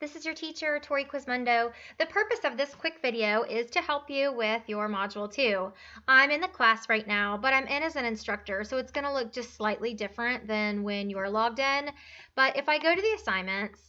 This is your teacher, Tori Quizmundo. The purpose of this quick video is to help you with your Module 2. I'm in the class right now, but I'm in as an instructor, so it's going to look just slightly different than when you're logged in. But if I go to the assignments,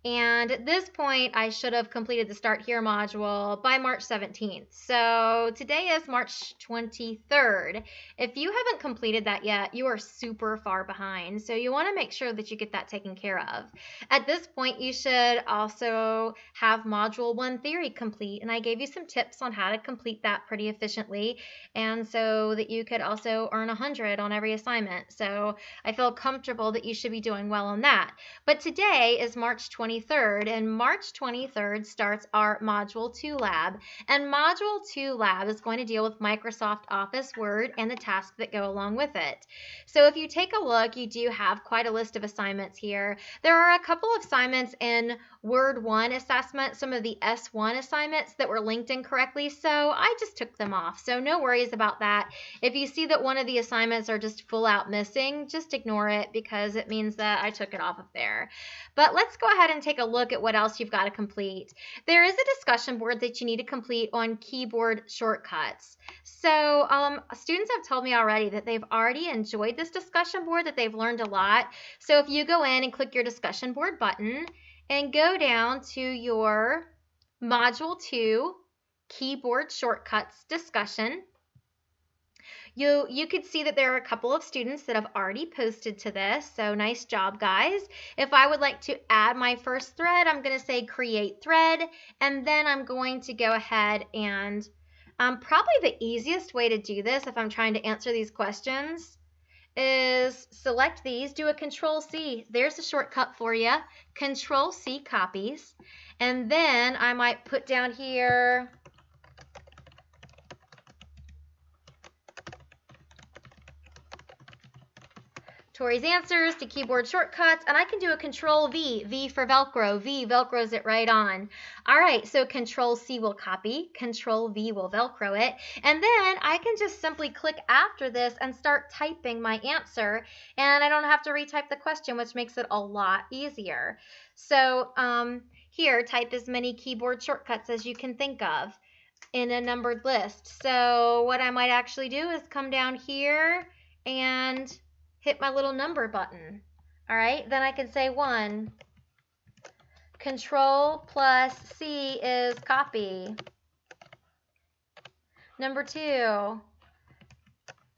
and at this point, I should have completed the Start Here module by March 17th. So today is March 23rd. If you haven't completed that yet, you are super far behind. So you want to make sure that you get that taken care of. At this point, you should also have Module 1 Theory complete. And I gave you some tips on how to complete that pretty efficiently. And so that you could also earn 100 on every assignment. So I feel comfortable that you should be doing well on that. But today is March 23rd, and March 23rd starts our Module 2 lab. And Module 2 lab is going to deal with Microsoft Office Word and the tasks that go along with it. So if you take a look, you do have quite a list of assignments here. There are a couple of assignments in Word 1 assessment, some of the S1 assignments that were linked incorrectly, so I just took them off. So no worries about that. If you see that one of the assignments are just full out missing, just ignore it because it means that I took it off of there. But let's go ahead and take a look at what else you've got to complete. There is a discussion board that you need to complete on keyboard shortcuts. So students have told me already that they've already enjoyed this discussion board, that they've learned a lot. So if you go in and click your discussion board button and go down to your Module 2 keyboard shortcuts discussion, you could see that there are a couple of students that have already posted to this, so nice job, guys. If I would like to add my first thread, I'm going to say create thread, and then I'm going to go ahead and probably the easiest way to do this if I'm trying to answer these questions is select these, do a Control-C. There's a shortcut for you, Control-C copies, and then I might put down here Tori's answers to keyboard shortcuts, and I can do a Control-V, V for Velcro. V Velcros it right on. All right, so Control-C will copy, Control-V will Velcro it, and then I can just simply click after this and start typing my answer, and I don't have to retype the question, which makes it a lot easier. So here, type as many keyboard shortcuts as you can think of in a numbered list. So what I might actually do is come down here and hit my little number button. All right, then I can say 1. Control plus C is copy. Number 2.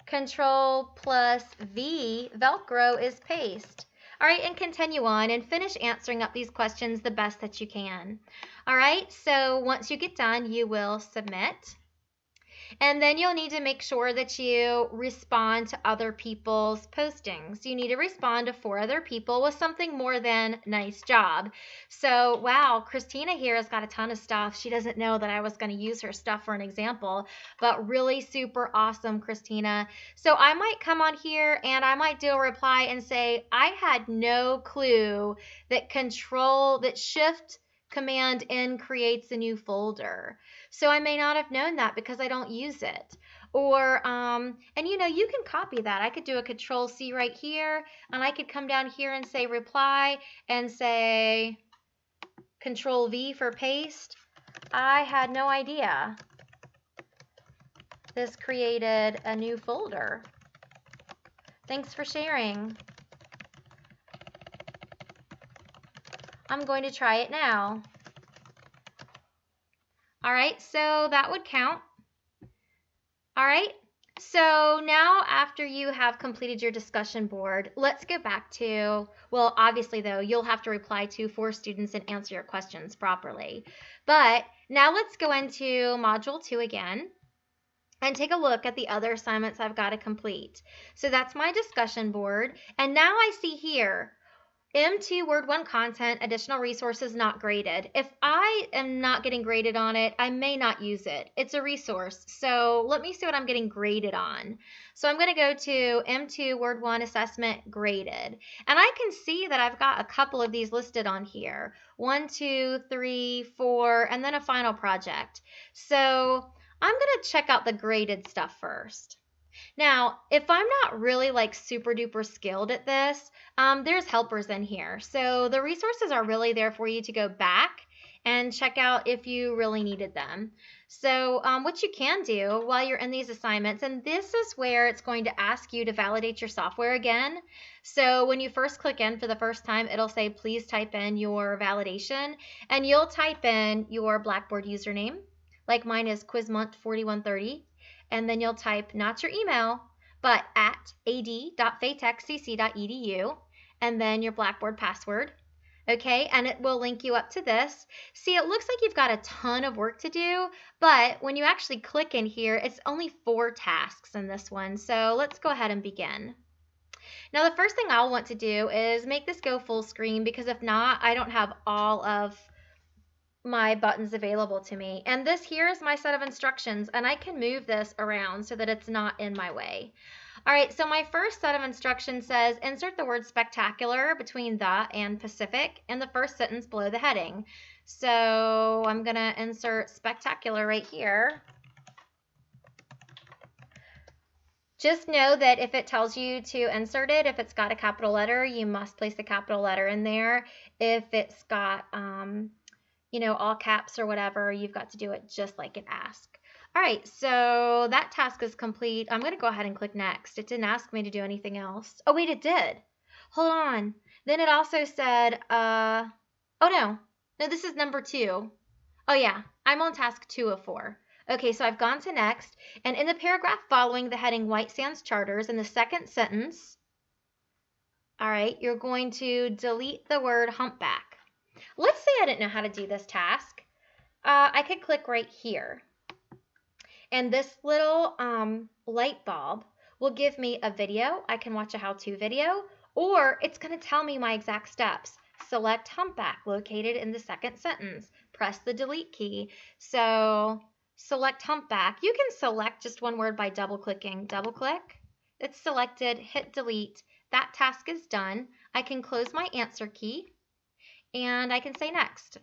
Control plus V, Velcro, is paste. All right, and continue on and finish answering up these questions the best that you can. All right, so once you get done, you will submit. And then you'll need to make sure that you respond to other people's postings. You need to respond to 4 other people with something more than nice job. So, wow, Christina here has got a ton of stuff. She doesn't know that I was going to use her stuff for an example, but really super awesome, Christina. So I might come on here and I might do a reply and say, I had no clue that Shift Command N creates a new folder. So I may not have known that because I don't use it. Or, and you know, you can copy that. I could do a Control-C right here, and I could come down here and say reply and say Control-V for paste. I had no idea this created a new folder. Thanks for sharing. I'm going to try it now. All right, so that would count. All right, so now after you have completed your discussion board, let's go back to, well, obviously though, you'll have to reply to 4 students and answer your questions properly. But now let's go into Module 2 again and take a look at the other assignments I've got to complete. So that's my discussion board, and now I see here, M2 Word 1 content, additional resources not graded. If I am not getting graded on it, I may not use it. It's a resource. So let me see what I'm getting graded on. So I'm going to go to M2 Word 1 assessment graded. And I can see that I've got a couple of these listed on here. 1, 2, 3, 4, and then a final project. So I'm going to check out the graded stuff first. Now, if I'm not really like super duper skilled at this, there's helpers in here. So the resources are really there for you to go back and check out if you really needed them. So what you can do while you're in these assignments, and this is where it's going to ask you to validate your software again. So when you first click in for the first time, it'll say, please type in your validation, and you'll type in your Blackboard username. Like mine is quizmonth4130. And then you'll type not your email, but at ad.faytechcc.edu, and then your Blackboard password. Okay, and it will link you up to this. See, it looks like you've got a ton of work to do, but when you actually click in here, it's only 4 tasks in this one. So let's go ahead and begin. Now, the first thing I'll want to do is make this go full screen, because if not, I don't have all of my buttons available to me. And this here is my set of instructions, and I can move this around so that it's not in my way. All right, so my first set of instructions says insert the word spectacular between the and Pacific in the first sentence below the heading. So I'm gonna insert spectacular right here. Just know that if it tells you to insert it, if it's got a capital letter, you must place the capital letter in there. If it's got all caps or whatever, you've got to do it just like it asked. All right, so that task is complete. I'm going to go ahead and click next. It didn't ask me to do anything else. Oh, wait, it did. Hold on. Then it also said, oh, no, this is number 2. Oh, yeah, I'm on task 2 of 4. Okay, so I've gone to next, and in the paragraph following the heading White Sands Charters, in the second sentence, all right, you're going to delete the word humpback. Let's say I didn't know how to do this task. I could click right here. And this little light bulb will give me a video. I can watch a how-to video, or it's going to tell me my exact steps. Select humpback located in the second sentence. Press the delete key. So select humpback. You can select just one word by double-clicking. Double-click. It's selected. Hit delete. That task is done. I can close my answer key, and I can say next.